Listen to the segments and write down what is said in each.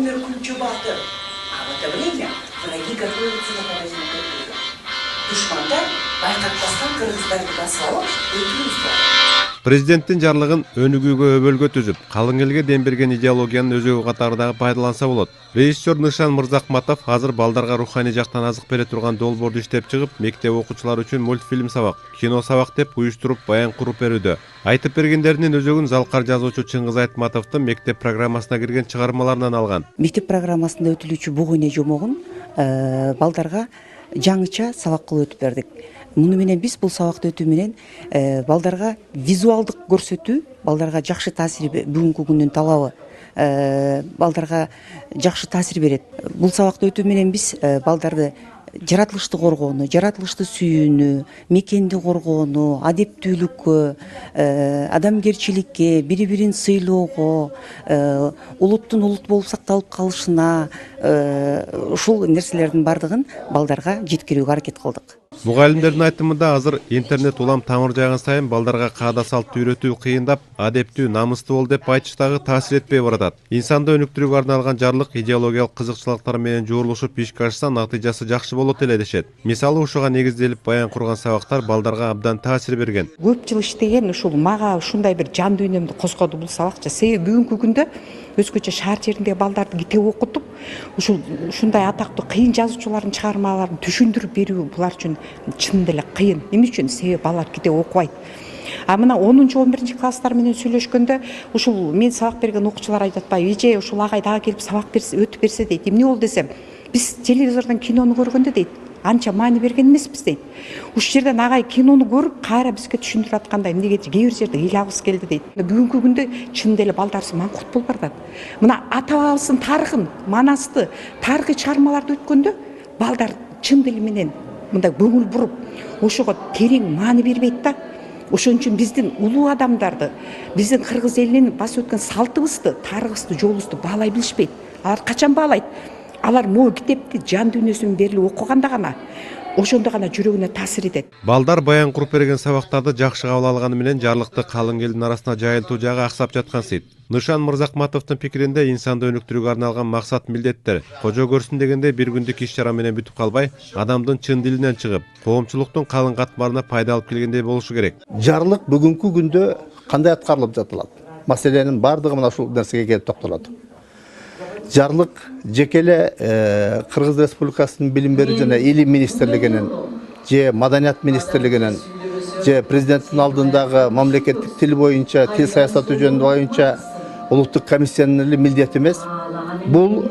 умер Кульчубатов. А в это время враги готовятся нападать на Кыргызстан. Душмандар байкатпастан кыргыздарды басып алып, өтүү устурат. Президенттин жарлыгын өнүгүүгө өбөлгө түзүп, калың элге дем берген идеологиянын өзөгү катары пайдаланса болот. Режиссер Нышан Мырзахматов азыр балдарга руханий жактан азык бере турган долбоорду иштеп чыгып, мектеп окуучулары үчүн мультфильм сабак, кино сабак деп уюштуруп баян куруп берүүдө. Айтып бергендеринин өзөгүн залкар жазуучу Чыңгыз Айтматовдун мектеп программасына кирген чыгармаларынан алган. Мектеп программасында өтүлүүчү буг эне жомогун балдарга жаңыча сабак кылып өтүп бердик. Муну менен биз бул сабакты өтүү менен балдарга визуалдык көрсөтүү, балдарга жакшы таасир, бүгүнкү күндүн талабы балдарга жакшы таасир берет. Бул сабакты өтүү менен биз балдарды жаратылышты коргоону, жаратылышты сүйүүнү, мекенди коргоону, адептүүлүккө, адамгерчиликке, бири-бирин сыйлоого, улуттун улут болуп сакталып калышына, ушул нерселердин бардыгын балдарга жеткирүүгө аракет кылдык. Мугалимдердин айтымында азыр интернет улам тамыр жайган сайын балдарга каада салтты үйрөтүү кыйындап, адептүү, намыстуу бол деп айтыштагы таасир этпей баратат. Инсанды өнүктүрүүгө арналган жарлык идеологиялык кызыкчылыктар менен жуурулушуп ишке ашса натыйжасы жакшы болот эле дешет. Мисалы ушуга негизделип баян курган сабактар балдарга абдан таасир берген. Көп жыл иштеген ушул мага ушундай бир жан дүйнөмдү козгоду бул сабакча. Себеби бүгүнкү күндө өзгөчө шаар жериндеги балдарды китеп окутуп, ушундай атактуу кыйын жазуучулардын чыгармаларын түшүндүрүп берүү булар үчүн чын деле кыйын. Эмне үчүн? Себеби балдар китеп окубайт. А мына 10-11 класстар менен сүйлөшкөндө ушул мен сабак берген окуучулар айтып атпайбы, эже ушул агай дагы келип сабак берсе, өтүп берсе дейт. Эмне болду десем, биз телевизордон кинону көргөндө дейт, анча маани берген эмеспиз дейт. Ушул жерден агай кинону көрүп, кайра бизге түшүндүрүп атканда эмнеге кээ бир жерде ыйлабыз келди дейт. Бүгүнкү күндө чын деле балдарыбыз маңкурт болуп баратат. Мына ата бабабыздын тарыхын, манасты, тарыхый чыгармаларды өткөндө балдар чын дили менен мындай көңүл буруп, ошого терең маани бербейт да. Ошон үчүн биздин улуу адамдарды, биздин кыргыз элинин басып өткөн салтыбызды, тарыхыбызды, жолубузду баалай билишпейт. Алар качан баалайт? Алар могу китепти жан дүйнөсүн берилип окуганда гана, ошондо гана жүрөгүнө таасир этет. Балдар баян куруп берген сабактарды жакшы кабыл алганы менен жарлыкты калың элдин арасына жайылтуу жагы аксап жаткан сыйт. Нышан Мырзахматовдун пикиринде инсанды өнүктүрүүгө арналган максат милдеттер кожо көрсүн дегенде бир күндүк иш чара менен бүтүп калбай, адамдын чын дилинен чыгып, коомчулуктун калың катмарына пайда алып келгендей болушу керек. Жарлык бүгүнкү күндө кандай аткарылып жатылат? Маселенин бардыгы мына ушул нерсеге келип токтолот. Жарлык жекеле Кыргыз Республикасынын билим берүү жана илим министрлигинин же маданият министрлигинин же президенттин алдындагы мамлекеттик тил боюнча, тил саясаты жөнүндө боюнча улуттук комиссиянын эле милдети эмес. Бул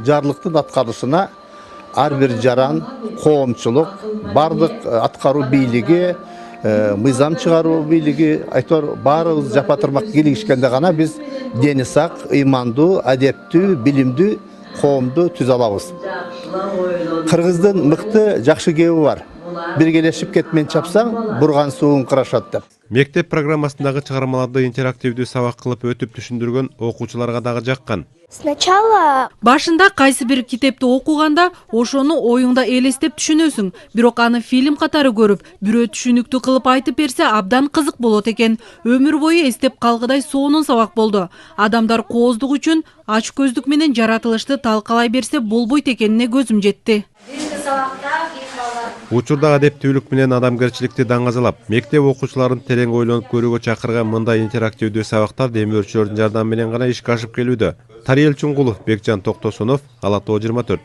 жарлыктын аткарылышына ар бир жаран, коомчулук, бардык аткаруу бийлиги, мыйзам чыгаруу бийлиги, айтор баарыбыз жапатырмак кийлигишкенде гана биз дени сак, ыймандуу, адептүү, билимдүү коомду түзө алабыз. Кыргыздын мыкты жакшы кеби бар. Биргелешип кетмен чапсаң, бурган суун кырашат деп. Мектеп программасындагы чыгармаларды интерактивдүү сабак кылып өтүп түшүндүргөн окуучуларга дагы жаккан. Сначала башында кайсы бир китепти окуганда ошону оюңда элестеп түшүнөсүң, бирок аны фильм катары көрүп, бирөө түшүнүктүү кылып айтып берсе абдан кызык болот экен. Өмүр бою эстеп калгыдай сонун сабак болду. Адамдар кооздук үчүн ач көздүк менен жаратылышты талкалай берсе болбойт экенине көзүм жетти. Учурда адептүүлүк менен адамгерчиликти даңазалап, мектеп окуучуларын терең ойлонуп көрүүгө чакырган мындай интерактивдүү сабактар демөөрчүлөрдүн жардамы менен гана ишке ашып келүүдө. Тариел Чуңгулов, Бекжан Токтосунов, Ала Тоо 24.